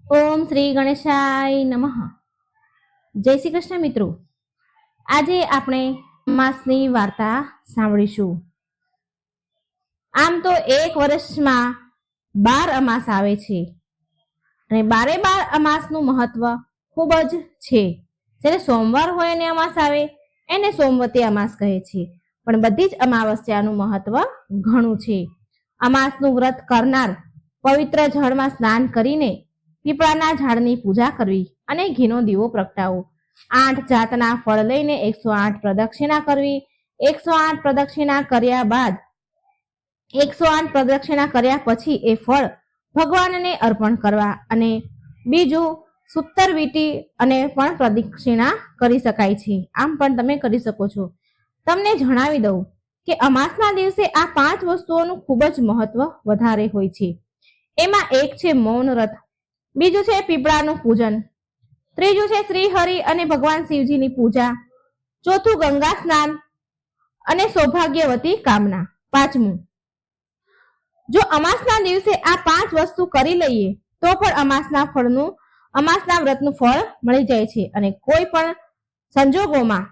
ઓમ શ્રી ગણેશાય નમઃ. જય શ્રી કૃષ્ણ મિત્રો. આજે આપણે અમાસની વાર્તા સાંભળીશું. આમ તો એક વર્ષમાં 12 અમાસ આવે છે અને 12 અમાસનું મહત્વ ખૂબ જ છે. જ્યારે સોમવાર હોય અને અમાસ આવે એને સોમવતી અમાસ કહે છે, પણ બધી જ અમાવસ્યાનું મહત્વ ઘણું છે. અમાસનું વ્રત કરનાર પવિત્ર જળમાં સ્નાન કરીને પીપળાના ઝાડની પૂજા કરવી અને ઘીનો દીવો પ્રગટાવો. 8 જાતના ફળ લઈને 108 પ્રદક્ષિણા કરવી. 108 પ્રદક્ષિણા કર્યા બાદ 108 પ્રદક્ષિણા કર્યા પછી એ ફળ ભગવાનને અર્પણ કરવા. અને બીજું સુત્તર વીટી અને પણ પ્રદક્ષિણા કરી શકાય છે. આમ પણ તમે કરી શકો છો. તમને જણાવી દઉં કે અમાસના દિવસે આ 5 વસ્તુઓનું ખૂબ જ મહત્વ વધારે હોય છે. એમાં એક છે મૌન વ્રત, બીજું છે પીપળાનું પૂજન, ત્રીજું છે શ્રી હરિ અને ભગવાન શિવજીની પૂજા, ચોથું ગંગા સ્નાન અને સૌભાગ્યવતી કામના, પાંચમું જો અમાસના દિવસે આ 5 વસ્તુ કરી લઈએ તો પણ અમાસના વ્રતનું ફળ મળી જાય છે. અને કોઈ પણ સંજોગોમાં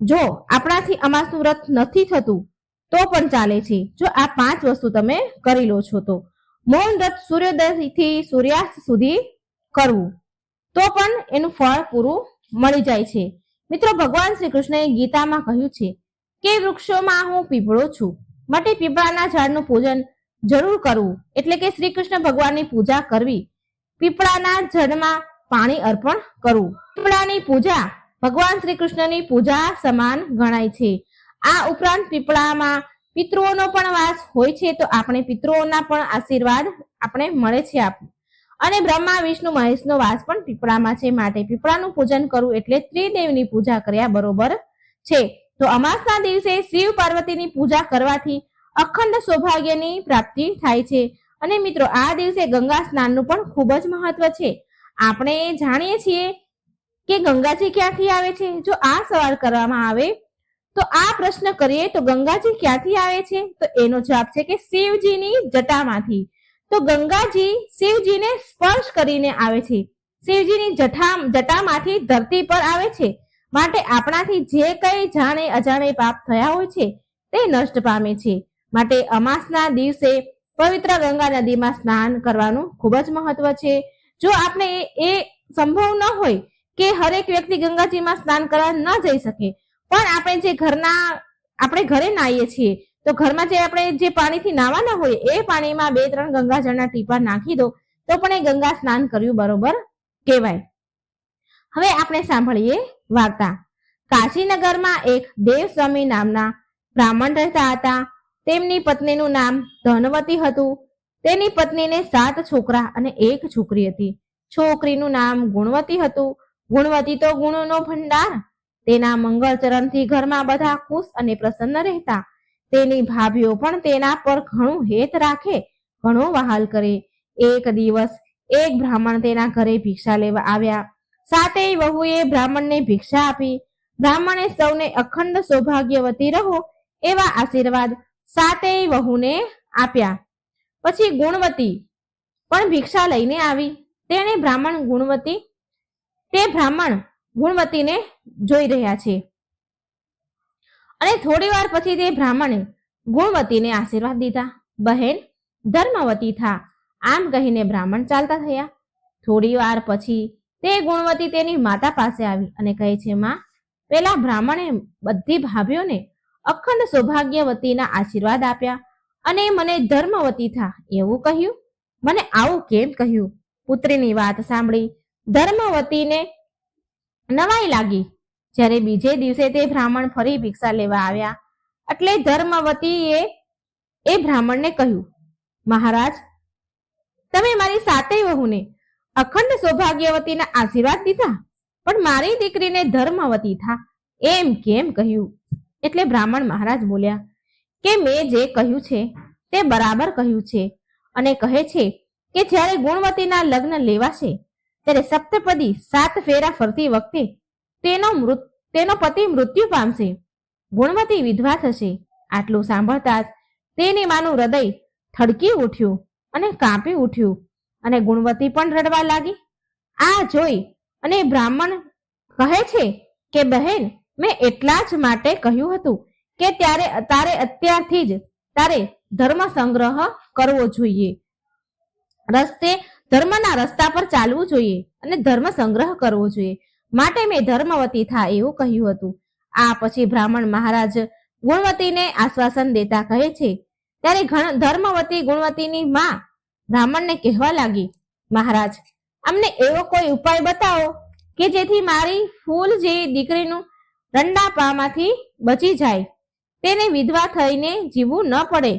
જો આપણાથી અમાસનું વ્રત નથી થતું તો પણ ચાલે છે, જો આ 5 વસ્તુ તમે કરી લો છો તો. મૌન વ્રત સૂર્યોદયથી સૂર્યાસ્ત સુધી કરવું તો પણ એનું ફળ પૂરું મળી જાય છે. મિત્રો, ભગવાન શ્રી કૃષ્ણએ ગીતામાં કહ્યું છે કે વૃક્ષોમાં હું પીપળો છું, માટે પીપળાના ઝાડનું પૂજન જરૂર કરવું, એટલે કે શ્રી કૃષ્ણ ભગવાનની પૂજા કરવી. પીપળાના ઝાડમાં પાણી અર્પણ કરવું. પીપળાની પૂજા ભગવાન શ્રી કૃષ્ણની પૂજા સમાન ગણાય છે. આ ઉપરાંત પીપળામાં પિતૃઓનો પણ વાસ હોય છે, તો આપણે પિતૃઓના પણ આશીર્વાદ આપણે મળે છે. અને બ્રહ્મા વિષ્ણુ મહેશનો વાસ પણ પીપળામાં છે, માટે પીપળાનું પૂજન કરવું એટલે ત્રિદેવની પૂજા કર્યા બરોબર છે. તો અમાસના દિવસે શિવ પાર્વતીની પૂજા કરવાથી અખંડ સૌભાગ્યની પ્રાપ્તિ થાય છે. અને મિત્રો, આ દિવસે ગંગા સ્નાનનું પણ ખૂબ જ મહત્વ છે. આપણે જાણીએ છીએ કે ગંગાજી ક્યાંથી આવે છે. જો આ સવાલ કરવામાં આવે તો આ પ્રશ્ન કરીએ તો ગંગાજી ક્યાંથી આવે છે, તો એનો જવાબ છે કે શિવજીની જટામાંથી. તો ગંગાજી શિવજીને સ્પર્શ કરીને આવે છે. શિવજીની જટામાંથી ધરતી પર આવે છે, માટે આપણાથી જે કંઈ જાણે અજાણે પાપ થયા હોય છે તે નષ્ટ પામે છે. માટે અમાસના દિવસે પવિત્ર ગંગા નદીમાં સ્નાન કરવાનું ખૂબ જ મહત્વ છે. જો આપણે એ સંભવ ન હોય કે હરેક વ્યક્તિ ગંગાજીમાં સ્નાન કરવા ન જઈ શકે, પણ આપણે ઘરે નાહીએ છીએ, તો ઘરમાં આપણે જે પાણીથી નાવાના હોય એ પાણીમાં 2-3 ગંગાજળના ટીપા નાખી દો તો પણ એ ગંગા સ્નાન કર્યું બરોબર કહેવાય. હવે આપણે સાંભળીએ વાર્તા. કાશીનગરમાં એક દેવસ્વામી નામના બ્રાહ્મણ રહેતા હતા. તેમની પત્નીનું નામ ધનવતી હતું. તેની પત્નીને 7 છોકરા અને 1 છોકરી હતી. છોકરીનું નામ ગુણવતી હતું. ગુણવતી તો ગુણોનો ભંડાર. તેના મંગળચરણથી ઘરમાં બધા ખુશ અને પ્રસન્ન રહેતા. તેની ભાભીઓ પણ તેના પર ઘણું હેત રાખે, ઘણો વહાલ કરે. એક દિવસ એક બ્રાહ્મણ તેના ઘરે ભિક્ષા લેવા આવ્યા. 7 વહુએ બ્રાહ્મણને ભિક્ષા આપી. બ્રાહ્મણે સૌને અખંડ સૌભાગ્યવતી રહો એવા આશીર્વાદ 7 વહુને આપ્યા. પછી ગુણવતી પણ ભિક્ષા લઈને આવી. તેણે બ્રાહ્મણ ગુણવતીને જોઈ રહ્યા છે અને થોડી વાર પછી તે બ્રાહ્મણે ગુણવતીને આશીર્વાદ દીધા. બહેન ધર્મવતી થા, આમ કહીને બ્રાહ્મણ ચાલતા થયા. થોડી વાર પછી તે ગુણવતી તેની માતા પાસે આવી અને કહે છે, માં, પેલા બ્રાહ્મણે બધી ભાભીઓને અખંડ સૌભાગ્યવતીના આશીર્વાદ આપ્યા અને મને ધર્મવતી થા એવું કહ્યું. મને આવું કેમ કહ્યું? પુત્રીની વાત સાંભળી ધર્મવતીને નવાઈ લાગી. જ્યારે બીજે દિવસે તે બ્રાહ્મણ ફરી ભિક્ષા લેવા આવ્યા એટલે ધર્મવતીએ એ બ્રાહ્મણને કહ્યું, મહારાજ, તમે મારી 7 વહુને અખંડ સૌભાગ્યવતીના આશીર્વાદ દીધા, પણ મારી દીકરીને ધર્મવતી થા એમ કેમ કહ્યું? એટલે બ્રાહ્મણ મહારાજ બોલ્યા કે મેં જે કહ્યું છે તે બરાબર કહ્યું છે. અને કહે છે કે જ્યારે ગુણવતીના લગ્ન લેવાશે ત્યારે સપ્તપદી 7 ફેરા ફરતી વખતે તેનો પતિ મૃત્યુ પામશે, ગુણવતી વિધવા થશે. આટલું સાંભળતા જ તેની માનું હૃદય થડકી ઉઠ્યું અને કાંપી ઉઠ્યું અને ગુણવતી પણ રડવા લાગી. આ જોઈ અને બ્રાહ્મણ કહે છે કે બહેન, મેં એટલા જ માટે કહ્યું હતું કે તારે અત્યારથી જ તારે ધર્મ સંગ્રહ કરવો જોઈએ, ધર્મના રસ્તા પર ચાલવું જોઈએ અને ધર્મ સંગ્રહ કરવો જોઈએ, માટે મેં ધર્મવતી થા એવું કહ્યું હતું. આ પછી બ્રાહ્મણ મહારાજ ગુણવતીને આશ્વાસન દેતા કહે છે ત્યારે ધર્મવતી ગુણવતીની માં બ્રાહ્મણને કહેવા લાગી, મહારાજ, અમને એવો કોઈ ઉપાય બતાવો કે જેથી મારી ફૂલ જેવી દીકરીનું રંડાપામાંથી બચી જાય, તેને વિધવા થઈને જીવવું ન પડે.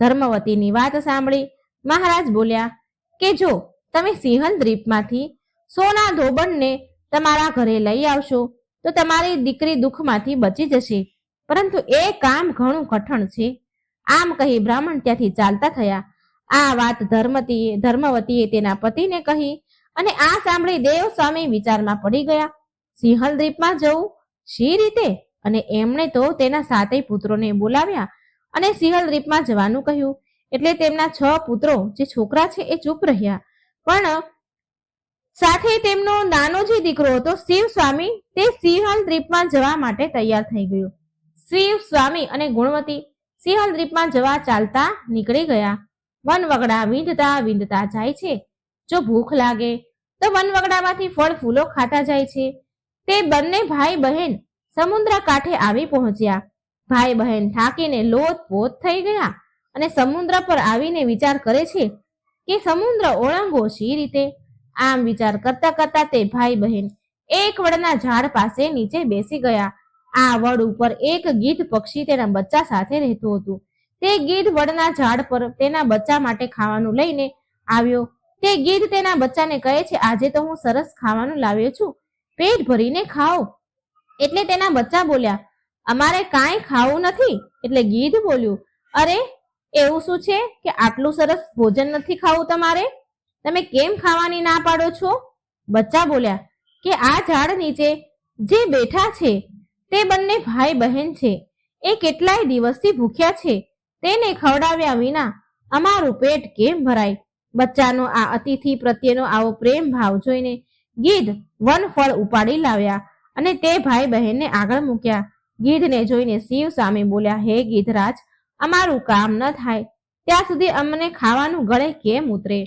ધર્મવતીની વાત સાંભળી મહારાજ બોલ્યા કે જો તમે સિંહલ દ્વીપમાંથી સોના ધોબણને તમારા ઘરે લઈ આવશો તો તમારી દીકરી દુઃખમાંથી બચી જશે, પરંતુ એ કામ ઘણું કઠણ છે. આમ કહી બ્રાહ્મણ ત્યાંથી ચાલતા થયા. આ વાત ધર્મવતીએ તેના પતિને કહી અને આ સાંભળી દેવ સ્વામી વિચારમાં પડી ગયા. સિંહલ દ્વીપમાં જવું શી રીતે? અને એમણે તો તેના 7 પુત્રોને બોલાવ્યા અને સિંહલ દ્વીપમાં જવાનું કહ્યું. એટલે તેમના 6 પુત્રો જે છોકરા છે એ ચૂપ રહ્યા, પણ સાથે તેમનો નાનો જે દીકરો હતો શિવ સ્વામી તે સિંહલ દ્વીપમાં જવા માટે તૈયાર થઈ ગયો. શિવ સ્વામી અને ગુણવતી સિંહલ દ્વીપમાં જવા ચાલતા નીકળી ગયા. વનવગડા વીંધતા જાય છે. જો ભૂખ લાગે તો વનવગડામાંથી ફળ ફૂલો ખાતા જાય છે. તે બંને ભાઈ બહેન સમુદ્ર કાંઠે આવી પહોંચ્યા. ભાઈ બહેન થાકીને લોથપોથ થઈ ગયા અને સમુદ્ર પર આવીને વિચાર કરે છે કે સમુદ્ર ઓળંગવો શી રીતે. આમ વિચાર કરતા કરતા તે ભાઈ બહેન એક વડના ઝાડ પાસે નીચે બેસી ગયા. આ વડ ઉપર એક ગીધ પક્ષી તેના બચ્ચા સાથે રહેતું હતું. તે ગીધ વડના ઝાડ પર તેના બચ્ચા માટે ખાવાનું લઈને આવ્યો. તે ગીધ તેના બચ્ચાને કહે છે, આજે તો હું સરસ ખાવાનું લાવ્યો છું, પેટ ભરીને ખાઓ. એટલે તેના બચ્ચા બોલ્યા, અમારે કાંઈ ખાવું નથી. એટલે ગીધ બોલ્યું, અરે એવું શું છે કે આટલું સરસ ભોજન નથી ખાવું તમારે? તમે કેમ ખાવાની ના પાડો છો? બચ્ચા બોલ્યા કે આ ઝાડ નીચે જે બેઠા છે તે બંને ભાઈ બહેન છે. એ કેટલાય દિવસથી ભૂખ્યા છે. તેને ખવડાવ્યા વિના અમારું પેટ કેમ ભરાય? બચ્ચાનો આ અતિથિ પ્રત્યેનો આવો પ્રેમ ભાવ જોઈને ગીધ વનફળ ઉપાડી લાવ્યા અને તે ભાઈ બહેનને આગળ મૂક્યા. ગીધને જોઈને શિવ સ્વામી બોલ્યા, હે ગીધરાજ, અમારું કામ ન થાય ત્યાં સુધી અમને ખાવાનું ગળે કેમ ઉતરે?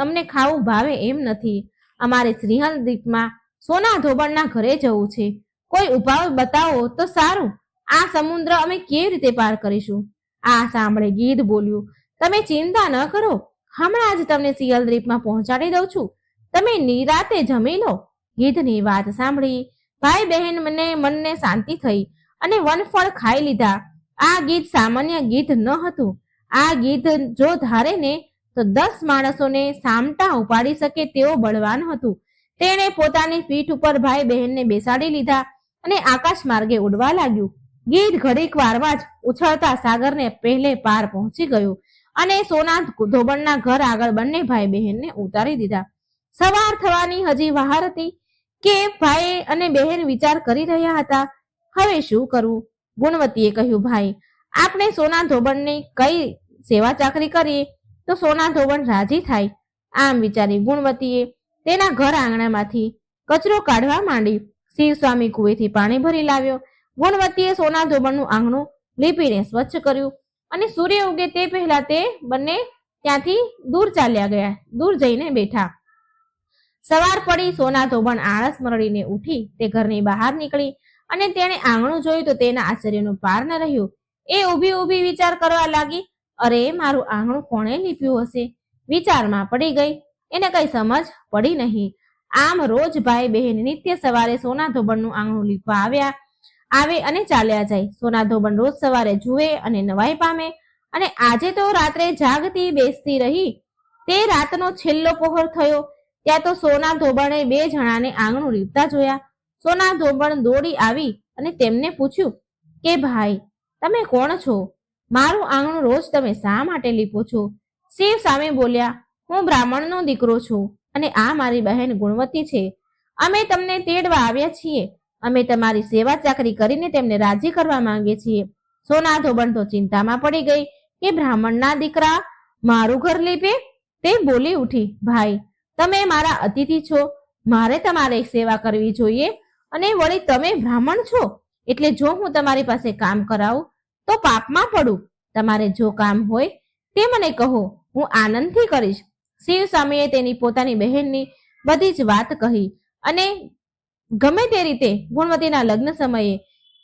અમને ખાવું ભાવે એમ નથી. અમારે સિંહલ દ્વીપમાં સોના ધોબણના ઘરે જવું છે. કોઈ ઉપાય બતાવો તો સારું. આ સમુદ્ર અમે કેવી રીતે પાર કરીશું? આ સાંભળે ગીધ બોલ્યું, તમે ચિંતા ન કરો, હમણાં જ તમને સિંહલ દ્વીપમાં પહોંચાડી દઉં છું. તમે નિરાતે જમી લો. ગીધની વાત સાંભળી ભાઈ બહેન મનને શાંતિ થઈ અને વનફળ ખાઈ લીધા. આ ગીધ સામાન્ય ગીધ ન હતું. આ ગીધ જો ધારે ને તો 10 માણસોને સામટા ઉપાડી શકે તેવો બળવાન હતું. તેણે પોતાની પીઠ ઉપર ભાઈ બહેનને બેસાડી લીધા અને આકાશ માર્ગે ઉડવા લાગ્યું. ગીધ ઘડીક વારમાં જ ઉછળતા સાગરને પહેલે પાર પહોંચી ગયું અને સોના ધોબણના ઘર આગળ બંને ભાઈ બહેનને ઉતારી દીધા. સવાર થવાની હજી વાર હતી કે ભાઈ અને બહેન વિચાર કરી રહ્યા હતા, હવે શું કરવું? ગુણવતીએ કહ્યું, ભાઈ, આપણે સોના ધોબણની કઈ સેવા ચાકરી કરીએ તો સોના ધોબણ રાજી થાય. આમ વિચારી ગુણવતીએ તેના ઘર આંગણામાંથી કચરો કાઢવા માંડી. શિવ સ્વામી કુવેથી પાણી ભરી લાવ્યો. ગુણવતીએ સોના ધોબણનું આંગણું લીપીને સ્વચ્છ કર્યું અને સૂર્ય ઉગે તે પહેલા તે બંને ત્યાંથી દૂર જઈને બેઠા. સવાર પડી. સોના ધોબણ આળસ મરડીને ઉઠી તે ઘરની બહાર નીકળી અને તેણે આંગણું જોયું તો તેના આશ્ચર્યનું પાર ન રહ્યું. એ ઊભી વિચાર કરવા લાગી, અરે મારું આંગણું કોણે લીપ્યું હશે? વિચારમાં પડી ગઈ. એને કઈ સમજ પડી નહીં. આમ રોજ ભાઈ બહેન નિત્ય સવારે સોના ધોબણનું આંગણું લીપવા આવે અને ચાલ્યા જાય. સોના ધોબણ રોજ સવારે જુએ અને નવાઈ પામે અને આજે તો રાત્રે જાગતી બેસતી રહી. તે રાતનો છેલ્લો પહોર થયો ત્યાં તો સોના ધોબણે 2 જણાને આંગણું લીપતા જોયા. સોના ધોબણ દોડી આવી અને તેમને પૂછ્યું કે ભાઈ, તમે કોણ છો? મારું આંગણું રોજ તમે શા માટે લીપો છો? શિવ સ્વામી બોલ્યા, હું બ્રાહ્મણનો દીકરો છું અને આ મારી બહેન ગુણવતી છે. અમે તમને તેડવા આવ્યા છીએ. અમે તમારી સેવા ચાકરી કરીને તેમને રાજી કરવા માંગીએ છીએ. સોના ધોબણ તો ચિંતામાં પડી ગઈ કે બ્રાહ્મણના દીકરા મારું ઘર લીપે. તે બોલી ઉઠી, ભાઈ, તમે મારા અતિથિ છો, મારે તમારે સેવા કરવી જોઈએ, અને વળી તમે બ્રાહ્મણ છો એટલે જો હું તમારી પાસે કામ કરાવું તો પાપમાં પડું. તમારે જો કામ હોય તે મને કહો, હું આનંદથી કરીશ. શિવ સ્વામીએ તેની પોતાની બહેનની બધી જ વાત કહી અને ગમે તે રીતે ગુણવતીના લગ્ન સમયે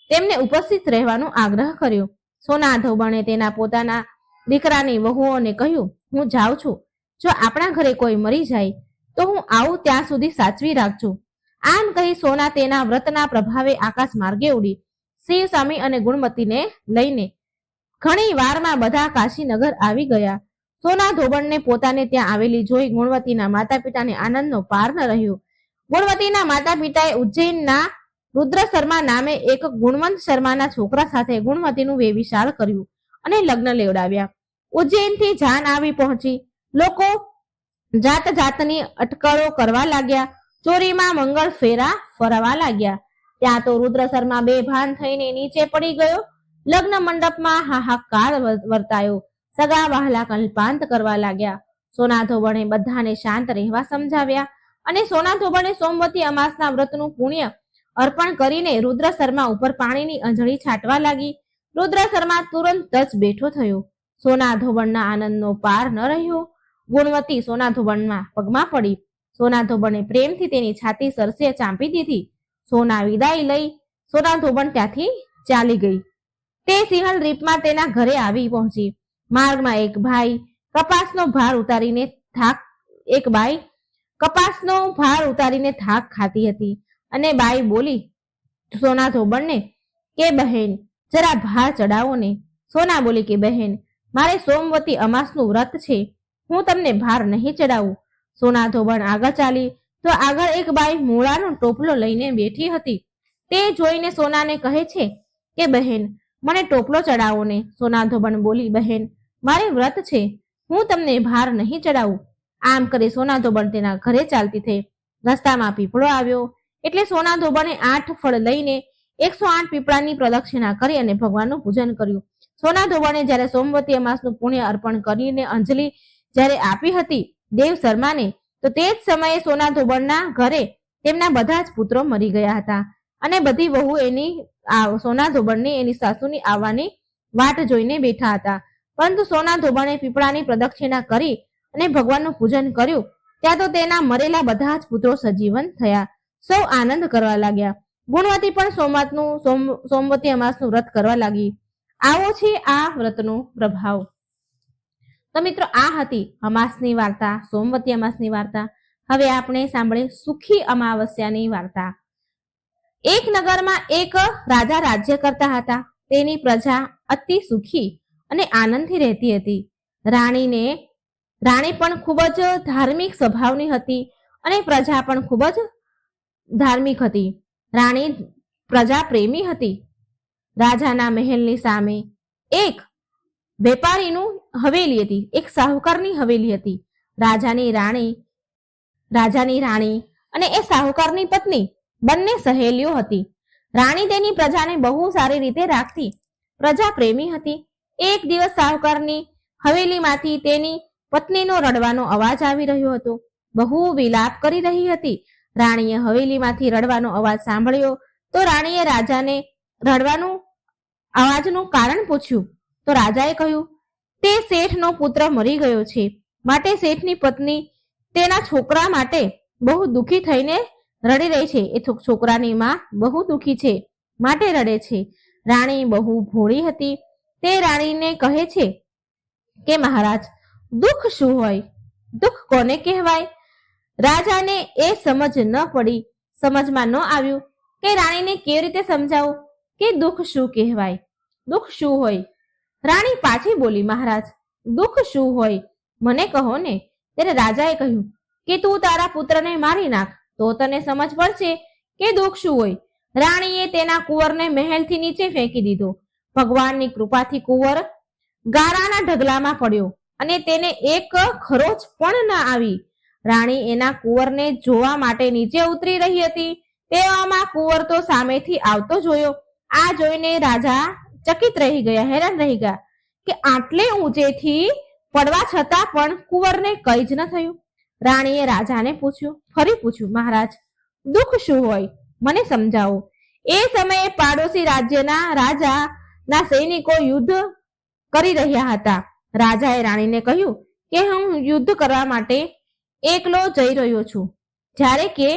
તેમને ઉપસ્થિત રહેવાનો આગ્રહ કર્યો. સોના ધોબણે તેના પોતાના દીકરાની વહુઓને કહ્યું, હું જાઉં છું, જો આપણા ઘરે કોઈ મરી જાય તો હું આવું ત્યાં સુધી સાચવી રાખજો. આમ કહી સોના તેના વ્રતના પ્રભાવે આકાશ માર્ગે ઉડી શિવ સ્વામી અને ગુણવતીને લઈને ઘણી વારમાં બધા કાશીનગર આવી ગયા. સોના ધોબણને પોતાને ત્યાં આવેલી જોઈ ગુણવતીના માતા પિતાને આનંદનો પાર ન રહ્યો. ગુણવતીના માતા પિતાએ ઉજ્જૈનના રુદ્ર શર્મા નામે એક ગુણવંત શર્માના છોકરા સાથે ગુણવતીનું વેવિશાળ કર્યું અને લગ્ન લેવડાવ્યા. ઉજ્જૈનથી જાન આવી પહોંચી. લોકો જાત જાતની અટકળો કરવા લાગ્યા, ચોરીમાં મંગળ ફેરા ફરવા લાગ્યા. ત્યાં તો રુદ્ર શર્મા બેભાન થઈને નીચે પડી ગયો. લગ્ન મંડપમાં હાહાકાર વર્તાયો. સગા વહાલા કલ્પાંત કરવા લાગ્યા. સોના ધોબણે બધાને શાંત રહેવા સમજાવ્યા અને સોના ધોબણે સોમવતી અમાસના વ્રતનું પુણ્ય અર્પણ કરીને રુદ્ર શર્મા ઉપર પાણીની અંજળી છાંટવા લાગી. રુદ્ર શર્મા તુરંત જ બેઠો થયો. સોના ધોબણના આનંદનો પાર ન રહ્યો. ગુણવતી સોના ધોબણમાં પગમાં પડી. સોના ધોબણે પ્રેમથી તેની છાતી સરસે ચાંપી દીધી. સોના વિદાય લઈ સોના ધોબણ ત્યાંથી ચાલી ગઈ. તે સિંહલ રીપમાં તેના ઘરે આવી પહોંચી. માર્ગમાં એક બાઈ કપાસનો ભાર ઉતારીને થાક ખાતી હતી અને બાઈ બોલી સોના ધોબણને કે બહેન જરા ભાર ચડાવો ને. સોના બોલી કે બહેન મારે સોમવતી અમાસનું વ્રત છે, હું તમને ભાર નહીં ચડાવું. સોના ધોબણ આગળ ચાલી તો આગળ એક બાઈ મૂળાનો ટોપલો લઈને બેઠી હતી. તે જોઈને સોનાને કહે છે કે બહેન મને ટોપલો ચડાવો ને. સોના ધોબણ બોલી બહેન મારે વ્રત છે, હું તમને ભાર નહીં ચડાવું. આમ કરી સોના ધોબણ તેના ઘરે ચાલતી થઈ. રસ્તામાં પીપળો આવ્યો એટલે સોના ધોબણે 8 ફળ લઈને 108 પીપળાની પ્રદક્ષિણા કરી અને ભગવાનનું પૂજન કર્યું. સોના ધોબણે જ્યારે સોમવતી અમાસનું પુણ્ય અર્પણ કરીને અંજલિ જ્યારે આપી હતી દેવ શર્માને, તો તે જ સમયે સોના ધોબણના ઘરે તેમના બધા જ પુત્રો મરી ગયા હતા અને બધી વહુ સોના ધોબણની એની સાસુની આવવાની વાટ જોઈને બેઠા હતા. પરંતુ સોના ધોબણે પીપળાની પ્રદક્ષિણા કરી અને ભગવાનનું પૂજન કર્યું ત્યાં તો તેના મરેલા બધા જ પુત્રો સજીવન થયા. સૌ આનંદ કરવા લાગ્યા. ગુણવતી પણ સોમવતી અમાસનું વ્રત કરવા લાગી. આવો છે આ વ્રતનો પ્રભાવ. તો મિત્રો આ હતી અમાસની વાર્તા, સોમવતી અમાસની વાર્તા. હવે આપણે સાંભળીએ સુખી અમાવસ્યાની વાર્તા. એક નગરમાં એક રાજા રાજ્ય કરતા હતા. તેની પ્રજા અતિ સુખી અને આનંદથી રહેતી હતી. રાણી પણ ખૂબ જ ધાર્મિક સ્વભાવની હતી અને પ્રજા પણ ખૂબ જ ધાર્મિક હતી. રાણી પ્રજા પ્રેમી હતી. રાજાના મહેલની સામે એક વેપારીનું હવેલી હતી, એક સાહુકારની હવેલી હતી. રાજાની રાણી અને એ સાહુકારની પત્ની બંને સહેલીઓ હતી. રાણી તેની પ્રજાને બહુ સારી રીતે રાખતી. પ્રજા પ્રેમી હતી. એક દિવસ સાહુકારની હવેલીમાંથી તેની પત્નીનો રડવાનો અવાજ આવી રહ્યો હતો. બહુ વિલાપ કરી રહી હતી. રાણીએ હવેલીમાંથી રડવાનો અવાજ સાંભળ્યો તો રાણીએ રાજાને રડવાનું અવાજનું કારણ પૂછ્યું. તો રાજાએ કહ્યું, તે શેઠનો પુત્ર મરી ગયો છે, માટે શેઠની પત્ની તેના છોકરા માટે બહુ દુઃખી થઈને રડી રહી છે. એ છોકરાની માં બહુ દુઃખી છે માટે રડે છે. રાણી બહુ ભોળી હતી. તે રાણીને કહે છે કે મહારાજ દુઃખ શું હોય, દુઃખ કોને કહેવાય? રાજાને એ સમજમાં ન આવ્યું કે રાણીને કેવી રીતે સમજાવું કે દુઃખ શું કહેવાય, દુઃખ શું હોય. રાણી પાછી બોલી, મહારાજ દુઃખ શું હોય મને કહો ને. ત્યારે રાજાએ કહ્યું કે તું તારા પુત્રને મારી નાખ તો તને સમજ પડશે કે દુઃખ શું હોય. રાણીએ તેના કુંવરને મહેલથી નીચે ફેંકી દીધો. ભગવાનની કૃપાથી કુંવર ગારાના ઢગલામાં પડ્યો અને તેને એક ખરોચ પણ ન આવી. રાણી એના કુંવરને જોવા માટે નીચે ઉતરી રહી હતી. તેવામાં કુંવર તો સામેથી આવતો જોયો. આ જોઈને રાજા ચકિત રહી ગયા, હેરાન રહી ગયા કે આટલે ઊંચેથી પડવા છતાં પણ કુંવરને કંઈ જ ન થયું. રાણીએ રાજાને ફરી પૂછ્યું, મહારાજ, દુઃખ શું હોય, મને સમજાવો. એ સમયે પાડોશી રાજ્યના રાજાના સૈનિકો યુદ્ધ કરી રહ્યા હતા. રાજાએ રાણીને કહ્યું કે હું યુદ્ધ કરવા માટે એકલો જઈ રહ્યો છું. જ્યારે કે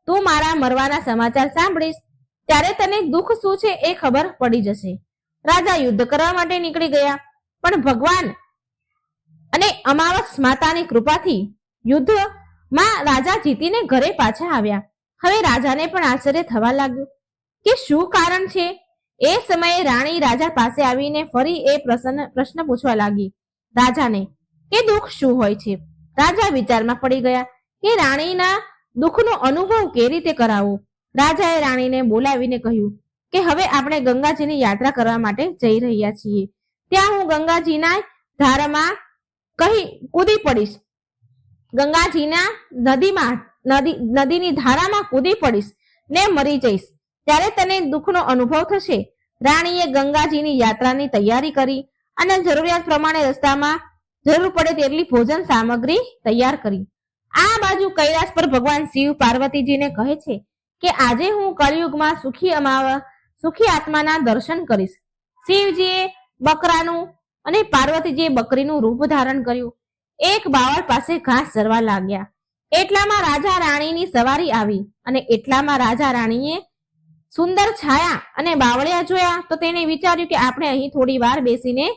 તું મારા મરવાના સમાચાર સાંભળીશ ત્યારે તને દુઃખ શું છે એ ખબર પડી જશે. રાજા યુદ્ધ કરવા માટે નીકળી ગયા, પણ ભગવાન અને અમાવસ માતાની કૃપાથી યુદ્ધમાં રાજા જીતીને ઘરે પાછા આવ્યા. હવે રાજાને પણ આશ્ચર્ય થવા લાગ્યું કે શું કારણ છે. એ સમયે રાણી રાજા પાસે આવીને ફરી એ પ્રશ્ન પૂછવા લાગી રાજાને કે દુઃખ શું હોય છે. રાજા વિચારમાં પડી ગયા કે રાણીના દુઃખનો અનુભવ કેવી રીતે કરાવો. રાજાએ રાણીને બોલાવીને કહ્યું કે હવે આપણે ગંગાજીની યાત્રા કરવા માટે જઈ રહ્યા છીએ. ત્યાં હું ગંગાજીના ધારમાં કૂદી પડીશ, ગંગાજીના નદીની ધારામાં કૂદી પડીશ ને મરી જઈશ. ત્યારે તને દુઃખનો અનુભવ થશે. રાણીએ ગંગાજીની યાત્રાની તૈયારી કરી અને જરૂરિયાત પ્રમાણે રસ્તામાં જરૂર પડે તેટલી ભોજન સામગ્રી તૈયાર કરી. આ બાજુ કૈલાસ પર ભગવાન શિવ પાર્વતીજીને કહે છે કે આજે હું કળિયુગમાં સુખી આત્માના દર્શન કરીશ. શિવજીએ બકરાનું અને પાર્વતીજીએ બકરીનું રૂપ ધારણ કર્યું. એક બાવળ પાસે ઘાસ ચરવા લાગ્યા. એટલામાં રાજા રાણીની સવારી આવી અને એટલામાં રાજા રાણીએ સુંદર છાયા અને બાવળિયા જોયા તો તેને વિચાર્યું કે આપણે અહીં થોડી વાર બેસીને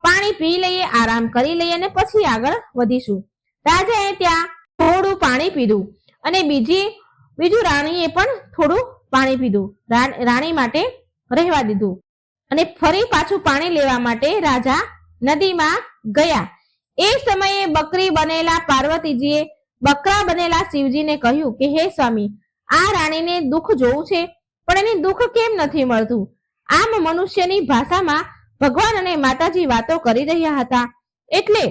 પાણી પી લઈએ, આરામ કરી લઈએ અને પછી આગળ વધીશું. રાજાએ ત્યાં થોડું પાણી પીધું અને બીજું રાણીએ પણ થોડું પાણી પીધું. રાણી માટે રહેવા દીધું અને ફરી પાછું પાણી લેવા માટે રાજા નદીમાં ગયા. એ સમયે બકરી બનેલા પાર્વતીજીએ બકરા બનેલા શિવજીને કહ્યું કે હે સ્વામી, આ રાણીને દુઃખ જોવું છે પણ એને દુઃખ કેમ નથી મળતું. આમ મનુષ્યની ભાષામાં ભગવાન અને માતાજી વાતો કરી રહ્યા હતા. એટલે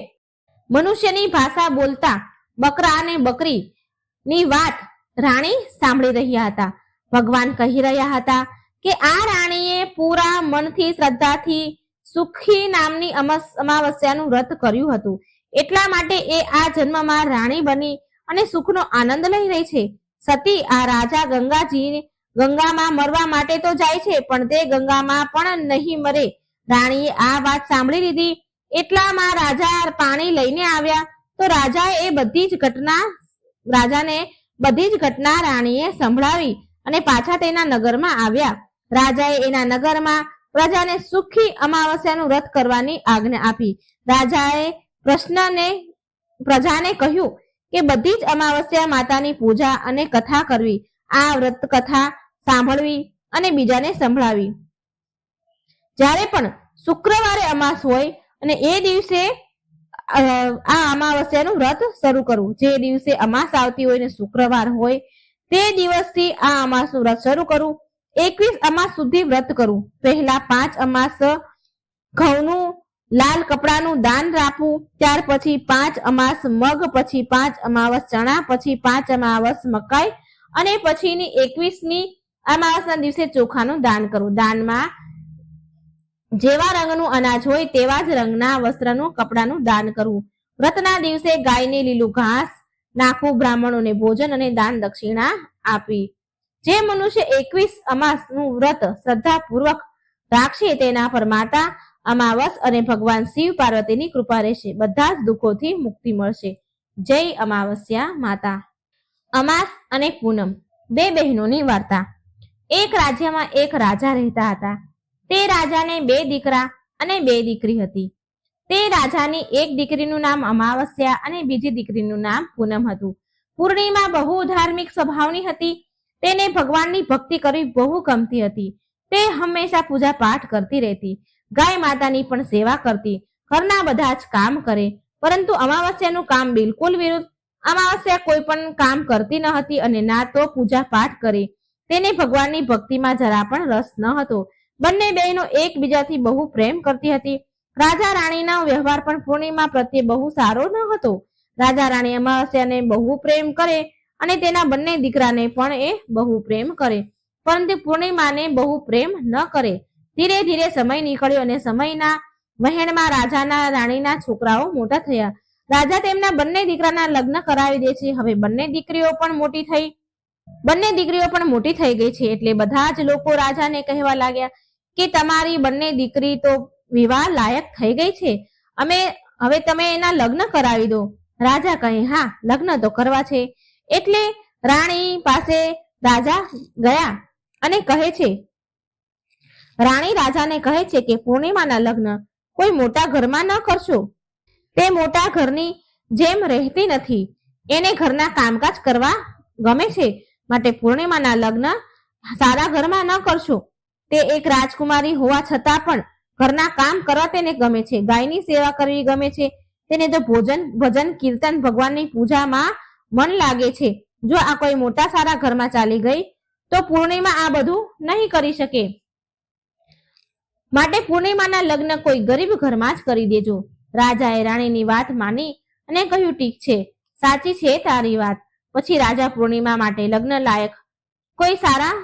મનુષ્યની ભાષા બોલતા બકરા અને બકરીની વાત રાણી સાંભળી રહ્યા હતા. ભગવાન કહી રહ્યા હતા કે આ રાણીએ પૂરા મનથી શ્રદ્ધાથી સુખી નામની અમાવસ્યાનું વ્રત કર્યું હતું. એટલા માટે એ આ જન્મમાં રાણી બની અને સુખનો આનંદ લઈ રહી છે. સતી, આ રાજા ગંગામાં મરવા માટે તો જાય છે પણ તે ગંગામાં પણ નહીં મરે. રાણીએ આ વાત સાંભળી લીધી. એટલામાં રાજા પાણી લઈને આવ્યા તો રાજાને બધી જ ઘટના રાણીએ સંભળાવી અને પાછા તેના નગરમાં આવ્યા. રાજાએ એના નગરમાં પ્રજાને સુખી અમાવસ્યાનું વ્રત કરવાની આજ્ઞા આપી. રાજાએ પ્રજાને કહ્યું કે બધી જ અમાવસ્યા માતાની પૂજા અને કથા કરવી, આ વ્રત કથા સાંભળવી અને બીજાને સંભળાવી. જ્યારે પણ શુક્રવારે અમાસ હોય અને એ દિવસે આ અમાવસ્યાનું વ્રત શરૂ કરવું. જે દિવસે અમાસ આવતી હોય ને શુક્રવાર હોય તે દિવસથી આ અમાસનું વ્રત શરૂ કરવું. 21 અમાસ સુધી વ્રત કરવું. પહેલા 5 અમાસ ઘઉંનું લાલ કપડાનું દાન રાખવું, ત્યાર પછી 5 અમાસ મગ, પછી 5 અમાવસ ચણા, પછી 5 અમાવસ મકાઈ અને પછીની 21મી અમાવસના દિવસે ચોખાનું દાન કરવું. દાનમાં જેવા રંગનું અનાજ હોય તેવા જ રંગના વસ્ત્રનું કપડાનું દાન કરવું. વ્રતના દિવસે ગાયને લીલું ઘાસ નાખવું, બ્રાહ્મણોને ભોજન અને દાન દક્ષિણા આપવી. જે મનુષ્ય 21 અમાસનું વ્રત શ્રદ્ધાપૂર્વક રાખશે તેના પર માતા અમાવસ અને ભગવાન શિવ પાર્વતીની કૃપા રહેશે. બધા જ દુઃખોથી મુક્તિ મળશે. જય અમાવસ્યા માતા. અમાસ અને પૂનમ, 2 બહેનોની વાર્તા. એક રાજ્યમાં એક રાજા રહેતા હતા. તે રાજાને 2 દીકરા અને 2 દીકરી હતી. તે રાજાની એક દીકરીનું નામ અમાવસ્યા અને બીજી દીકરીનું નામ પૂનમ હતું. પૂર્ણિમા બહુ ધાર્મિક સ્વભાવની હતી. તેને ભગવાનની ભક્તિ કરવી બહુ ગમતી હતી. તે હંમેશા પૂજા પાઠ કરતી રહેતી, ગાય માતાની પણ સેવા કરતી, ઘરના બધા જ કામ કરે. પરંતુ અમાવસ્યાનું કામ બિલકુલ વિરુદ્ધ. અમાવસ્યા કોઈ પણ કામ કરતી ન હતી અને ના તો પૂજા પાઠ કરે. તેને ભગવાનની ભક્તિમાં જરા પણ રસ ન હતો. બંને બહેનો એકબીજાથી બહુ પ્રેમ કરતી હતી. રાજા રાણીનો વ્યવહાર પણ પૂર્ણિમા પ્રત્યે બહુ સારો ન હતો. રાજા રાણી અમાવસ્યાને બહુ પ્રેમ કરે અને તેના બંને દીકરાને પણ એ બહુ પ્રેમ કરે, પરંતુ પૂર્ણિમાને બહુ પ્રેમ ન કરે. ધીરે ધીરે સમય નીકળ્યો અને સમયના વહેણમાં રાજાના રાણીના છોકરાઓ મોટા થયા. રાજા તેમના બંને દીકરાના લગ્ન કરાવી દે છે. હવે બંને દીકરીઓ પણ મોટી થઈ ગઈ છે. એટલે બધા જ લોકો રાજાને કહેવા લાગ્યા કે તમારી બંને દીકરી તો વિવાહ લાયક થઈ ગઈ છે, હવે તમે એના લગ્ન કરાવી દો. રાજા કહે, હા, લગ્ન તો કરવા છે. એટલે રાણી પાસે રાજા ગયા અને રાણી રાજાને કહે છે કે પૂર્ણિમાના લગ્ન કોઈ મોટા ઘરમાં ન કરશો. તે મોટા ઘરની જેમ રહેતી નથી, એને ઘરના કામકાજ કરવા ગમે છે, માટે પૂર્ણિમાના લગ્ન સારા ઘરમાં ન કરશો. તે એક રાજકુમારી હોવા છતાં પણ ઘરના કામ કરવા તેને ગમે છે, ગાયની સેવા કરવી ગમે છે, તેને તો ભજન કીર્તન ભગવાનની પૂજામાં મન લાગે છે. જો આ કોઈ મોટા સારા ઘરમાં ચાલી ગઈ તો પૂર્ણિમા આ બધું નહીં કરી શકે, માટે પૂર્ણિમાના લગ્ન કોઈ ગરીબ ઘરમાં જ કરી દેજો. રાજાએ રાણીની વાત માની અને કહ્યું, ઠીક છે, સાચી છે તારી વાત. પછી રાજા પૂર્ણિમા માટે લગ્ન લાયક કોઈ સારા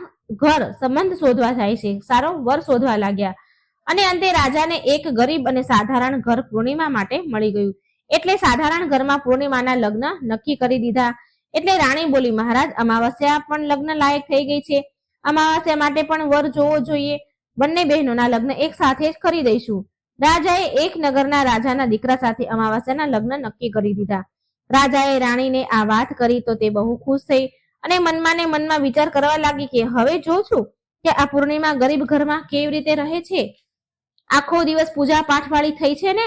ઘર સંબંધ શોધવા જાય છે, સારો વર શોધવા લાગ્યા અને અંતે રાજાને એક ગરીબ અને સાધારણ ઘર પૂર્ણિમા માટે મળી ગયું. એટલે સાધારણ ઘરમાં પૂર્ણિમાના લગ્ન નક્કી કરી દીધા. એટલે રાણી બોલી, મહારાજ, અમાવસ્યા પણ લગ્ન લાયક થઈ ગઈ છે, અમાવસ્યા માટે પણ વર જોવો જોઈએ. બંને બહેનોના લગ્ન એક સાથે જ કરી દઈશું. રાજાએ એક નગરના રાજાના દીકરા સાથે અમાવસ્યાના લગ્ન નક્કી કરી દીધા. રાજાએ રાણીને આ વાત કરી તો તે બહુ ખુશ થઈ અને મનમાં વિચાર કરવા લાગી કે હવે જોઉં છું કે આ પૂર્ણિમા ગરીબ ઘરમાં કેવી રીતે રહે છે. આખો દિવસ પૂજા પાઠ વાળી થઈ છે ને,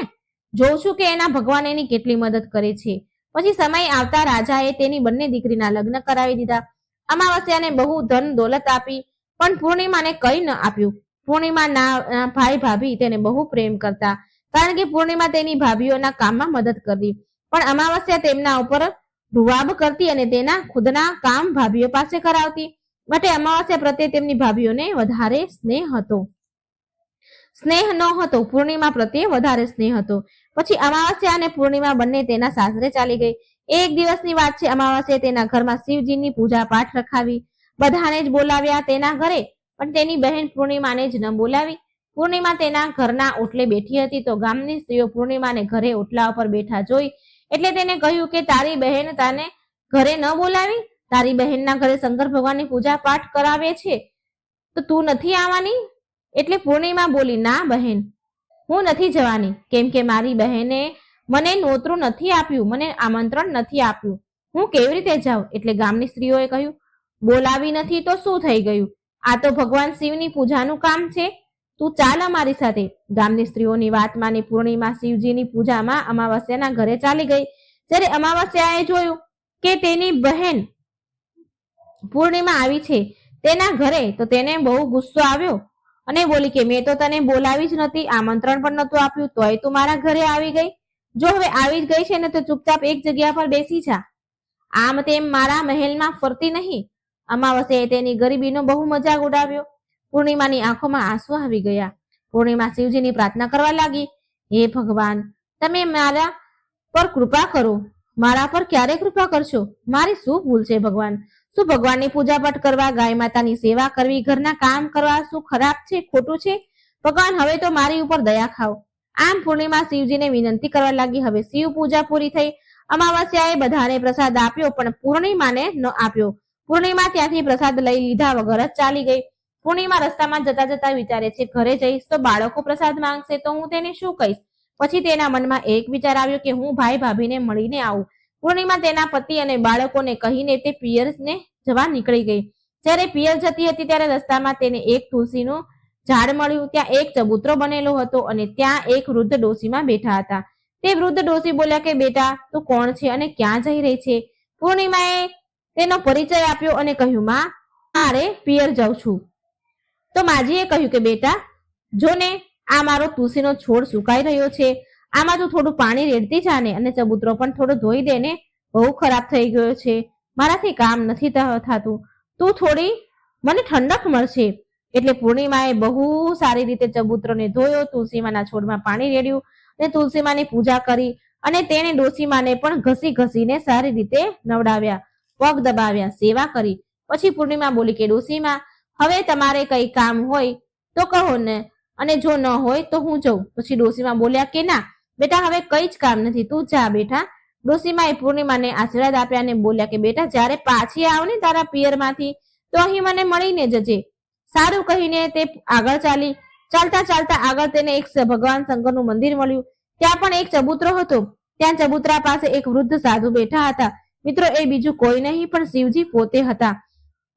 જોઉં છું કે એના ભગવાન એની કેટલી મદદ કરે છે. પછી સમય આવતા રાજાએ તેની બંને દીકરીના લગ્ન કરાવી દીધા. અમાવસ્યાને બહુ ધન દોલત આપી, પણ પૂર્ણિમાને કંઈ ન આપ્યું. પૂર્ણિમાના ભાઈ ભાભી તેને બહુ પ્રેમ કરતા, કારણ કે પૂર્ણિમા તેની ભાભીઓના કામમાં મદદ કરતી, પણ અમાવસ્યા તેમના ઉપર રૂવાબ કરતી અને તેના ખુદના કામ ભાભીઓ પાસે કરાવતી. માટે અમાવસ્યા પ્રત્યે તેમની ભાભીઓને વધારે સ્નેહ ન હતો, પૂર્ણિમા પ્રત્યે વધારે સ્નેહ હતો. પછી અમાવસ્યા અને પૂર્ણિમા બંને તેના સાસરે ચાલી ગઈ. એક દિવસની વાત છે. અમાવસ્યાએ તેના ઘરમાં શિવજીની પૂજા પાઠ રખાવી, બધાને જ બોલાવ્યા તેના ઘરે, પણ તેની બહેન પૂર્ણિમાને જ ન બોલાવી. પૂર્ણિમા તેના ઘરના ઓટલે બેઠી હતી તો ગામની સ્ત્રીઓ પૂર્ણિમાને ઘરે ઓટલા ઉપર બેઠા જોઈ એટલે તેને કહ્યું કે તારી બહેન તને ઘરે ન બોલાવી? તારી બહેનના ઘરે શંકર ભગવાનની પૂજા પાઠ કરાવે છે તો તું નથી આવવાની? એટલે પૂર્ણિમા બોલી, ના બહેન, હું નથી જવાની, કેમ કે મારી બહેને મને નોતરું નથી આપ્યું, મને આમંત્રણ નથી આપ્યું, હું કેવી રીતે જાઉં? એટલે ગામની સ્ત્રીઓએ કહ્યું, બોલાવી નથી તો શું થઈ ગયું? આ તો ભગવાન શિવની પૂજાનું કામ છે, તું ચાલ અમારી સાથે. ગામની સ્ત્રીઓની વાત માની પૂર્ણિમા શિવજીની પૂજામાં અમાવસ્યાના ઘરે ચાલી ગઈ. જ્યારે અમાવસ્યાએ જોયું કે તેની બહેન પૂર્ણિમા આવી છે તેના ઘરે તો તેને બહુ ગુસ્સો આવ્યો અને બોલી કે મેં તો તને બોલાવી જ નથી, આમંત્રણ પણ નહોતું આપ્યું, તોય તું મારા ઘરે આવી ગઈ. જો હવે આવી જ ગઈ છે ને તો ચૂપચાપ એક જગ્યા પર બેસી જા, આમ તેમ મારા મહેલમાં ફરતી નહીં. અમાવસ્યાએ તેની ગરીબીનો બહુ મજાક ઉડાવ્યો. પૂર્ણિમાની આંખોમાં આંસુ આવી ગયા. પૂર્ણિમા શિવજીની પ્રાર્થના કરવા લાગી, હે ભગવાન, તમે મારા પર કૃપા કરો, મારા પર ક્યારે કૃપા કરશો? મારી શું ભૂલ છે ભગવાન? શું ભગવાનની પૂજા પાઠ કરવા, ગાય માતાની સેવા કરવી, ઘરના કામ કરવા શું ખરાબ છે, ખોટું છે? ભગવાન, હવે તો મારી ઉપર દયા ખાઓ. આમ પૂર્ણિમા શિવજીને વિનંતી કરવા લાગી. હવે શિવ પૂજા પૂરી થઈ. અમાવસ્યાએ બધાને પ્રસાદ આપ્યો પણ પૂર્ણિમાને ન આપ્યો. પૂર્ણિમા ત્યાંથી પ્રસાદ લઈ લીધા વગર જ ચાલી ગઈ. પૂર્ણિમા રસ્તામાં જતા જતા વિચારે છે, ઘરે જઈશ તો બાળકો પ્રસાદ માંગશે તો હું તેને શું કહીશ? પછી તેના મનમાં એક વિચાર આવ્યો કે હું ભાઈ ભાભીને મળીને આવું. પૂર્ણિમા તેના પતિ અને બાળકોને કહીને તે પિયરને જવા નીકળી ગઈ. જ્યારે પિયર જતી હતી ત્યારે રસ્તામાં તેને એક તુલસીનું ઝાડ મળ્યું. ત્યાં એક ચબૂતરો બનેલો હતો અને ત્યાં એક વૃદ્ધ ડોશીમાં બેઠા હતા. તે વૃદ્ધ ડોશી બોલ્યા કે બેટા, તું કોણ છે અને ક્યાં જઈ રહી છે? પૂર્ણિમાએ તેનો પરિચય આપ્યો અને કહ્યું, માં, મારે પિયર જાઉં છું. તો માજીએ કહ્યું કે બેટા, જો ને આ મારો તુલસીનો છોડ સુકાઈ રહ્યો છે, આમાં તું થોડું પાણી રેડતી જા ને, અને ચબૂતરો પણ થોડો ધોઈ દે ને, બહુ ખરાબ થઈ ગયો છે, મારાથી કામ નથી થતું, તું થોડી મને ઠંડક મળશે. એટલે પૂર્ણિમાએ બહુ સારી રીતે ચબૂતરોને ધોયો, તુલસીમાના છોડમાં પાણી રેડ્યું અને તુલસીમાની પૂજા કરી અને તેણે ડોશીમાને પણ ઘસીને સારી રીતે નવડાવ્યા, પગ દબાવ્યા, સેવા કરી. પછી પૂર્ણિમા બોલી કે ડોશીમા, હવે તમારે કઈ કામ હોય તો કહો ને, અને જો ન હોય તો હું જઉં. પછી ડોશીમા બોલ્યા કે ના, બેટા હવે કઈ જ કામ નથી, તું જા બેટા. ડોશીમાએ પૂર્ણિમાને આશીર્વાદ આપ્યા અને બોલ્યા કે બેટા જ્યારે પાછી આવ ને તારા પિયરમાંથી તો અહીં મને મળીને જજે. સારું કહીને તે આગળ ચાલી. ચાલતા ચાલતા આગળ તેને એક ભગવાન શંકરનું મંદિર મળ્યું. ત્યાં પણ એક ચબૂતરો હતો. ત્યાં ચબૂતરા પાસે એક વૃદ્ધ સાધુ બેઠા હતા. મિત્રો, એ બીજું કોઈ નહીં પણ શિવજી પોતે હતા.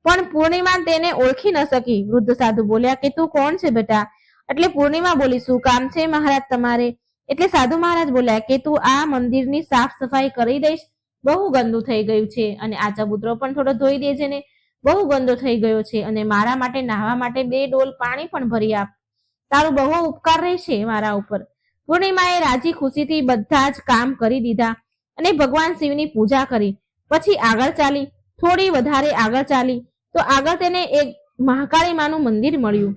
પણ પૂર્ણિમા તેને ઓળખી ન શકી. વૃદ્ધ સાધુ બોલ્યા કે તું કોણ છે બેટા? એટલે પૂર્ણિમા બોલી, શું કામ છે મહારાજ તમારે? એટલે સાધુ મહારાજ બોલ્યા કે તું આ મંદિરની સાફ સફાઈ કરી દઈશ, બહુ ગંદુ થઈ ગયું છે, અને આ ચબૂતરો પણ થોડો ધોઈ દેજે ને, બહુ ગંદો થઈ ગયો છે, અને મારા માટે નાહવા માટે 2 ડોલ પાણી પણ ભરી આપ. તારું બહુ ઉપકાર રહેશે મારા ઉપર. પૂર્ણિમાએ રાજી ખુશીથી બધા જ કામ કરી દીધા અને ભગવાન શિવની પૂજા કરી. પછી આગળ ચાલી. થોડી વધારે આગળ ચાલી તો આગળ તેને એક મહાકાળી માનું મંદિર મળ્યું.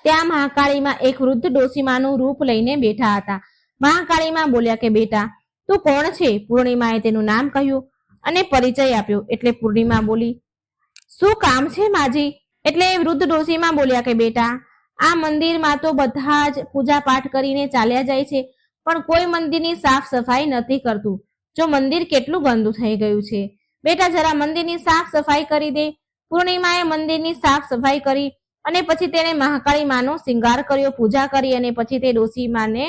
ત્યાં મહાકાળીમાં એક વૃદ્ધ ડોશીમાનું રૂપ લઈને બેઠા હતા. મહાકાળીમાં બોલ્યા કે બેટા તું કોણ છે? પૂર્ણિમાએ તેનું નામ કહ્યું અને પરિચય આપ્યો. એટલે પૂર્ણિમા બોલી, શું કામ છે માજી? એટલે વૃદ્ધ ડોશીમા બોલ્યા કે બેટા આ મંદિરમાં તો બધા જ પૂજા પાઠ કરીને ચાલ્યા જાય છે, પણ કોઈ મંદિરની સાફ સફાઈ નથી કરતું. જો મંદિર કેટલું ગંદુ થઈ ગયું છે, બેટા જરા મંદિરની સાફ સફાઈ કરી દે. પૂર્ણિમાએ મંદિરની સાફ સફાઈ કરી અને પછી તેને મહાકાળી માનો શિંગાર કર્યો, પૂજા કરી અને પછી તે ડોશીમાને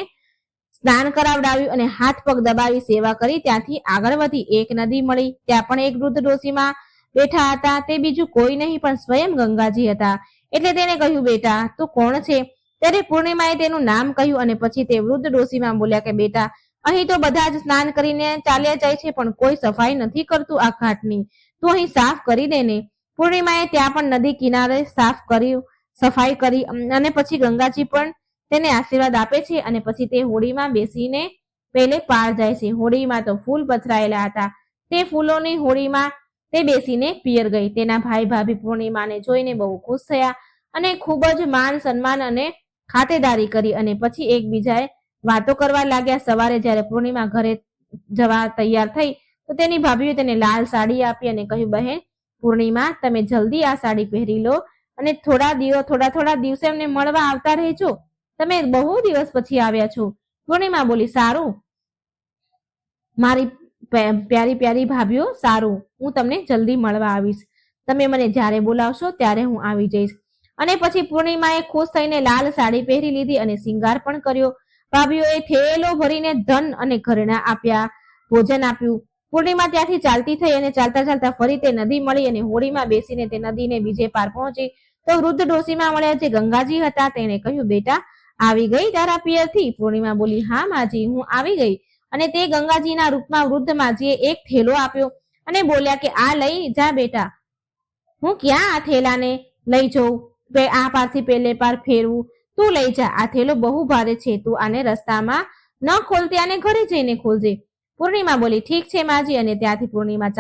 સ્નાન કરાવડાવ્યું અને હાથ પગ દબાવી સેવા કરી. ત્યાંથી આગળ વધી એક નદી મળી. ત્યાં પણ એક વૃદ્ધ ડોશીમા બેઠા હતા. તે બીજું કોઈ નહીં પણ સ્વયં ગંગાજી હતા. એટલે તેને કહ્યું બેટા તું કોણ છે? ત્યારે પૂર્ણિમાએ તેનું નામ કહ્યું અને પછી તે વૃદ્ધ ડોશીમા બોલ્યા કે બેટા અહીં તો બધા જ સ્નાન કરીને ચાલ્યા જાય છે, પણ કોઈ સફાઈ નથી કરતું આ ઘાટની, તું અહીં સાફ કરી દે ને. પૂર્ણિમાએ ત્યાં પણ નદી કિનારે સાફ કર્યું, સફાઈ કરી અને પછી ગંગાજી પણ તેને આશીર્વાદ આપે છે અને પછી તે હોડીમાં બેસીને પહેલે પાર જાય છે. હોડીમાં તો ફૂલ પથરાયેલા હતા. તે ફૂલોની હોડીમાં તે બેસીને પિયર ગઈ. તેના ભાઈ ભાભી પૂર્ણિમાને જોઈને બહુ ખુશ થયા અને ખૂબ જ માન સન્માન અને ખાતેદારી કરી અને પછી એકબીજાએ વાતો કરવા લાગ્યા. સવારે જ્યારે પૂર્ણિમા ઘરે જવા તૈયાર થઈ તો તેની ભાભીએ તેને લાલ સાડી આપી અને કહ્યું, બહેન પૂર્ણિમા તમે જલ્દી આ સાડી પહેરી લો અને થોડા દિવસે અમને મળવા આવતા રહેજો. તમે બહુ દિવસ પછી આવ્યા છો. પૂર્ણિમા બોલી, સારું મારી પ્યારી પ્યારી ભાભીઓ, સારું હું તમને જલ્દી મળવા આવીશ. તમે મને જ્યારે બોલાવશો ત્યારે હું આવી જઈશ. અને પછી પૂર્ણિમાએ ખુશ થઈને લાલ સાડી પહેરી લીધી અને શિંગાર પણ કર્યો. ભાભીઓએ થેલો ભરીને ધન અને ઘરેણા આપ્યા, ભોજન આપ્યું. પૂર્ણિમા ત્યાંથી ચાલતી થઈ અને ચાલતા ચાલતા ફરી તે નદી મળી અને હોડીમાં બેસીને તે નદીને બીજે પાર પહોંચી તો વૃદ્ધ ડોશીમા મળ્યા જે ગંગાજી હતા. તેને કહ્યું, બેટા આવી ગઈ તારા પિયરથી? પૂર્ણિમા બોલી, હા માજી હું આવી ગઈ. અને તે ગંગાજીના રૂપમાં વૃદ્ધ માજીએ એક થેલો આપ્યો અને બોલ્યા કે આ લઈ જા બેટા. હું ક્યાં આ થેલાને લઈ જઉં? આ પારથી પેલે પાર ફેરવું, તું લઈ જા. આ થેલો બહુ ભારે છે, તું આને રસ્તામાં ન ખોલતી, આને ઘરે જઈને ખોલજે. પૂર્ણિમા બોલી, ઠીક છે માજી. અને ત્યાંથી પૂર્ણિમા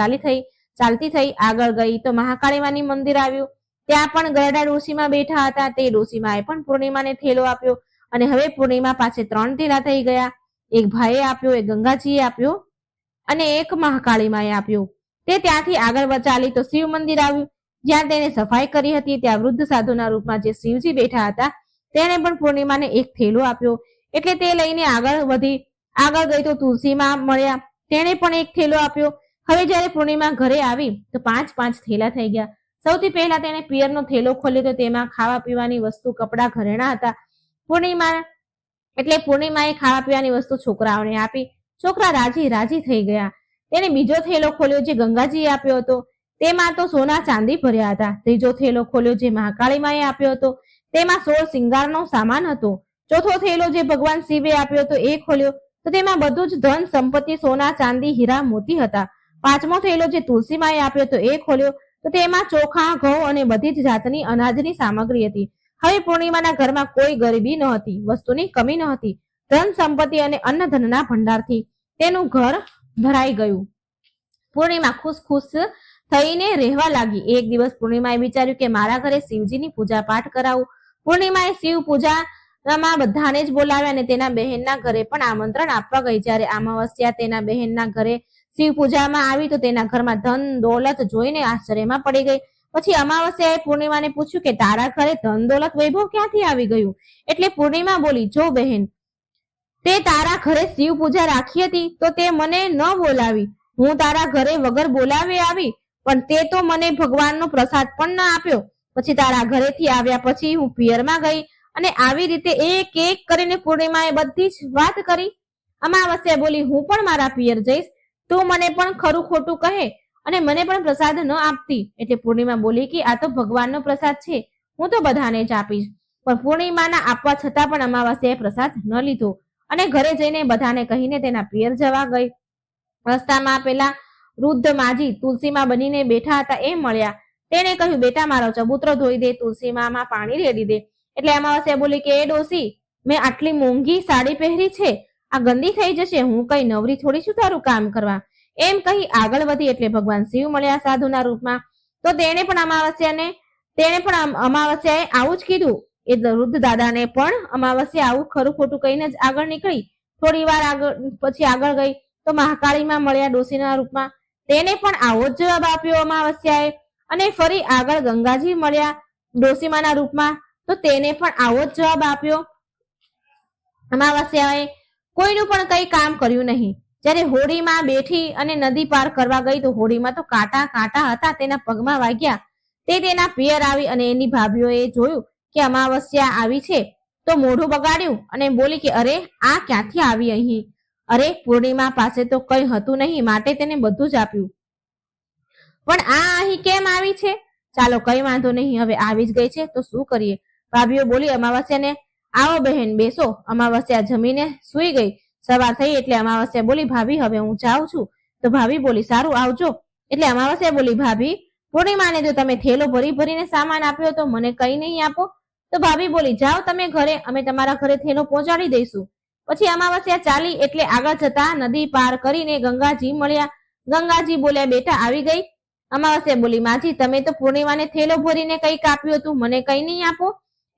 ચાલતી થઈ આગળ ગઈ તો મહાકાળીમાની મંદિર આવ્યું. ત્યાં પણ ગરડા ડોશીમા બેઠા હતા. તે ડોશીમાએ પણ પૂર્ણિમાને થેલો આપ્યો અને હવે પૂર્ણિમા પાસે 3 થેલા થઈ ગયા. એક ભાઈએ આપ્યો, એક ગંગાજીએ આપ્યો અને એક મહાકાળીમાએ આપ્યો. તે ત્યાંથી આગળ ચાલી તો શિવ મંદિર આવ્યું, જ્યાં તેને સફાઈ કરી હતી. ત્યાં વૃદ્ધ સાધુના રૂપમાં જે શિવજી બેઠા હતા તેણે પણ પૂર્ણિમાને એક થેલો આપ્યો. એટલે તે લઈને આગળ ગઈ તો તુલસીમાં મળ્યા. તેણે પણ એક થેલો આપ્યો. હવે જ્યારે પૂર્ણિમા ઘરે આવી તો 5 થેલા થઈ ગયા. સૌથી પહેલા તેણે પિયરનો થેલો ખોલ્યો તો તેમાં ખાવા પીવાની વસ્તુ, કપડા, ઘરેણા હતા. પૂર્ણિમાએ ખાવા પીવાની વસ્તુ છોકરાઓને આપી. છોકરા રાજી થઈ ગયા. તેને બીજો થેલો ખોલ્યો જે ગંગાજીએ આપ્યો હતો. તેમાં તો સોના ચાંદી ભર્યા હતા. ત્રીજો થેલો ખોલ્યો જે મહાકાળીમાએ આપ્યો હતો. તેમાં 16 શિંગારનો સામાન હતો. ચોથો થેલો જે ભગવાન શિવે આપ્યો હતો એ ખોલ્યો તો તેમાં બધું જ ધન સંપત્તિ, સોના ચાંદી, હીરા મોતી હતા. 5મો થેલો જે તુલસીમાએ આપ્યો હતો એ ખોલ્યો તો તેમાં ચોખા, ઘઉં અને બધી જ જાતની અનાજની સામગ્રી હતી. હવે પૂર્ણિમાના ઘરમાં કોઈ ગરીબી ન હતી, વસ્તુની કમી ન હતી. ધન સંપત્તિ અને અન્ન ધનના ભંડારથી તેનું ઘર ભરાઈ ગયું. પૂર્ણિમા ખુશ થઈને રહેવા લાગી. એક દિવસ પૂર્ણિમાએ વિચાર્યું કે મારા ઘરે શિવજીની પૂજા પાઠ કરાવું. પૂર્ણિમાએ શિવ પૂજામાં બધાને જ બોલાવ્યા અને તેના બહેનના ઘરે પણ આમંત્રણ આપવા ગઈ. જ્યારે અમાવસ્યા તેના બહેનના ઘરે શિવ પૂજામાં આવી તો તેના ઘરમાં ધન દોલત જોઈને આશ્ચર્યમાં પડી ગઈ. પછી અમાવસ્યાએ પૂર્ણિમાને પૂછ્યું કે તારા ઘરે ધન દોલત વૈભવ ક્યાંથી આવી ગયું? એટલે પૂર્ણિમા બોલી, જો બહેન તે તારા ઘરે શિવ પૂજા રાખી હતી તો તે મને ન બોલાવી. હું તારા ઘરે વગર બોલાવે આવી, પણ તે તો મને ભગવાનનો પ્રસાદ પણ ન આપ્યો. પછી તારા ઘરેથી આવ્યા પછી હું પિયરમાં ગઈ અને આવી રીતે એક એક કરીને પૂર્ણિમાએ બધી જ વાત કરી. અમાવસ્યા બોલી, હું પણ મારા પિયર જઈશ, તું મને પણ ખરું ખોટું કહે અને મને પણ પ્રસાદ ન આપતી. એટલે પૂર્ણિમા બોલી કે આ તો ભગવાનનો પ્રસાદ છે, હું તો બધાને જ આપીશ. પણ પૂર્ણિમાના આપવા છતાં પણ અમાવસ્યાએ પ્રસાદ ન લીધો અને ઘરે જઈને બધાને કહીને તેના પિયર જવા ગઈ. રસ્તામાં પેલા વૃદ્ધ માજી તુલસીમાં બનીને બેઠા હતા એ મળ્યા. તેને કહ્યું, બેટા મારો ચબૂતરો ધોઈ દે, તુલસીમાં પાણી રેડી દે. એટલે અમાવસ્યા બોલી કે એ ડોસી, મેં આટલી મોંઘી સાડી પહેરી છે, આ ગંદી થઈ જશે, હું કઈ નવરી થોડી છું તારું કામ કરવા. એમ કહી આગળ વધી. એટલે ભગવાન શિવ મળ્યા સાધુના રૂપમાં. તો તેણે પણ અમાવસ્યાએ આવું જ કીધું. એ વૃદ્ધ દાદાને પણ અમાવસ્યા આવું ખરું ખોટું કહીને જ આગળ નીકળી. થોડી વાર પછી આગળ ગઈ તો મહાકાળીમાં મળ્યા ડોસીના રૂપમાં. તેને પણ આવો જ જવાબ આપ્યો અમાવસ્યાએ. અને ફરી આગળ ગંગાજી મળ્યા ડોસીમાના રૂપમાં, તો તેને પણ આવો જ જવાબ આપ્યો અમાવસ્યાએ. કોઈનું પણ કઈ કામ કર્યું નહીં. જ્યારે હોડીમાં બેઠી અને નદી પાર કરવા ગઈ તો હોડીમાં તો કાંટા હતા, તેના પગમાં વાગ્યા. તે તેના પિયર આવી અને એની ભાભીઓએ જોયું કે અમાવસ્યા આવી છે તો મોઢું બગાડ્યું અને બોલી કે અરે આ ક્યાંથી આવી અહીં? અરે પૂર્ણિમા પાસે તો કઈ હતું નહીં, માટે તેને બધું જ આપ્યું, પણ આ અહીં કેમ આવી છે? ચાલો કઈ વાંધો નહીં, હવે આવી જ ગઈ છે તો શું કરીએ? ભાભીઓ બોલી અમાવસ્યાને, આવો બહેન બેસો. અમાવસ્યા જમીને સુઈ ગઈ. સવાર થઈ એટલે અમાવસ્યા બોલી, ભાભી હવે હું જાઉં છું. તો ભાભી બોલી, સારું આવજો. એટલે અમાવસ્યા બોલી, ભાભી પૂર્ણિમાને જો તમે થેલો ભરી ભરીને સામાન આપ્યો તો મને કઈ નહીં આપો? તો ભાભી બોલી, જાઓ તમે ઘરે, અમે તમારા ઘરે થેલો પહોંચાડી દઈશું. પછી અમાવસ્યા ચાલી એટલે આગળ જતા નદી પાર કરીને ગંગાજી મળ્યા. ગંગાજી બોલ્યા, બેટા આવી ગઈ? અમાવસ્યા બોલી, માજી તમે તો પૂર્ણિમાને થેલો ભરીને કંઈક આપ્યું હતું, મને કઈ નહીં આપો?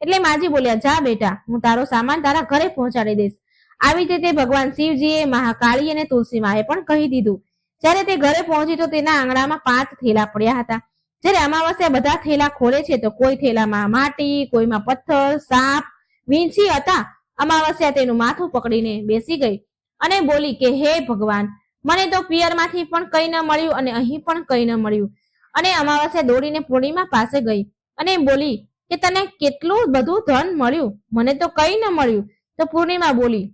એટલે માજી બોલ્યા, જા બેટા, હું તારો સામાન તારા ઘરે પહોંચાડી દઈશ. આવી જ રીતે ભગવાન શિવજીએ, મહાકાળી અને તુલસીમાએ પણ કહી દીધું. જ્યારે તે ઘરે પહોંચી તો તેના આંગણામાં 5 થેલા પડ્યા હતા. જ્યારે અમાવસ્યા બધા થેલા ખોલે છે તો કોઈ થેલામાં માટી, કોઈમાં પથ્થર, સાપ, વીંછી હતા. અમાવસ્યા તેનું માથું પકડીને બેસી ગઈ અને બોલી કે હે ભગવાન, મને તો પિયરમાંથી પણ કઈ ન મળ્યું અને અહીં પણ કઈ ન મળ્યું. અને અમાવસ્યા દોડીને પૂર્ણિમા પાસે ગઈ અને બોલી કે તને કેટલું બધું ધન મળ્યું, મને તો કઈ ન મળ્યું. તો પૂર્ણિમા બોલી,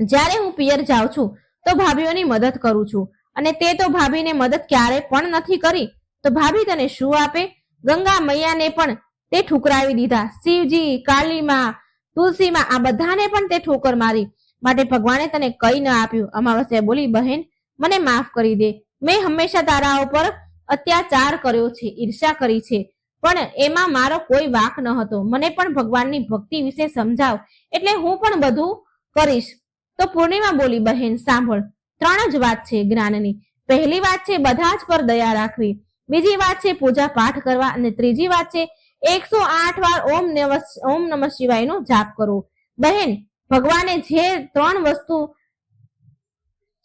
જ્યારે હું પિયર જાઉં છું તો ભાભીઓની મદદ કરું છું અને તે તો ભાભીને મદદ ક્યારે પણ નથી કરી, તો ભાભી તને શું આપે? ગંગા મૈયાને પણ તે ઠુકરાવી દીધા. શિવજી, કાલીમાં, તુલસીમાં આ બધાને પણ તે ઠોકર મારી, માટે ભગવાને તને કઈ ન આપ્યું. અમાવસ્યા બોલી, બહેન મને માફ કરી દે, મેં હંમેશા તારા ઉપર અત્યાચાર કર્યો છે, ઈર્ષા કરી છે, પણ એમાં મારો કોઈ વાંક ન હતો. મને પણ ભગવાનની ભક્તિ વિશે સમજાવ, એટલે હું પણ બધું કરીશ. તો પૂર્ણિમા બોલી, બહેન સાંભળ, 3 જ વાત છે જ્ઞાનની. પહેલી વાત છે બધા જ પર દયા રાખવી, બીજી વાત છે પૂજા પાઠ કરવા અને ત્રીજી વાત છે 108 વાર ઓમ નમઃ શિવાયનો જાપ કરવો. બહેન, ભગવાને જે 3 વસ્તુ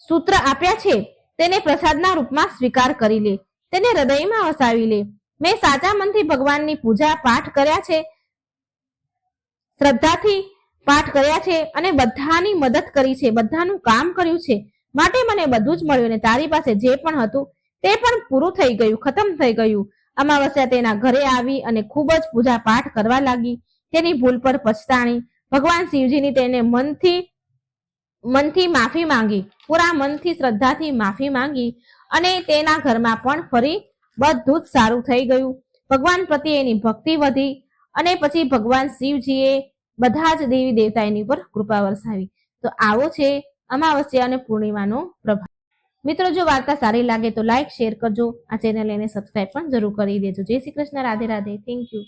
સૂત્ર આપ્યા છે તેને પ્રસાદના રૂપમાં સ્વીકાર કરી લે, તેને હૃદયમાં વસાવી લે. મેં સાચા મનથી ભગવાનની પૂજા પાઠ કર્યા છે, શ્રદ્ધાથી પાઠ કર્યા છે અને બધાની મદદ કરી છે, બધાનું કામ કર્યું છે, માટે મને બધું જ મળ્યું અને તારી પાસે જે પણ હતું તે પણ પૂરું થઈ ગયું, ખતમ થઈ ગયું. અમાવસ્યા તેના ઘરે આવી અને ખૂબ જ પૂજા પાઠ કરવા લાગી. તેની ભૂલ પર પછતાણી. ભગવાન શિવજીની તેને મનથી માફી માંગી, પૂરા મનથી શ્રદ્ધાથી માફી માંગી અને તેના ઘરમાં પણ ફરી બધું જ સારું થઈ ગયું. ભગવાન પ્રત્યે એની ભક્તિ વધી અને પછી ભગવાન શિવજીએ બધા જ દેવી દેવતા એની પર કૃપા વરસાવી. તો આવો છે અમાવસ્યા અને પૂર્ણિમાનો પ્રભાવ. મિત્રો, જો વાર્તા સારી લાગે તો લાઈક, શેર કરજો. આ ચેનલ એને સબસ્ક્રાઈબ પણ જરૂર કરી દેજો. જય શ્રી કૃષ્ણ, રાધે રાધે. Thank you.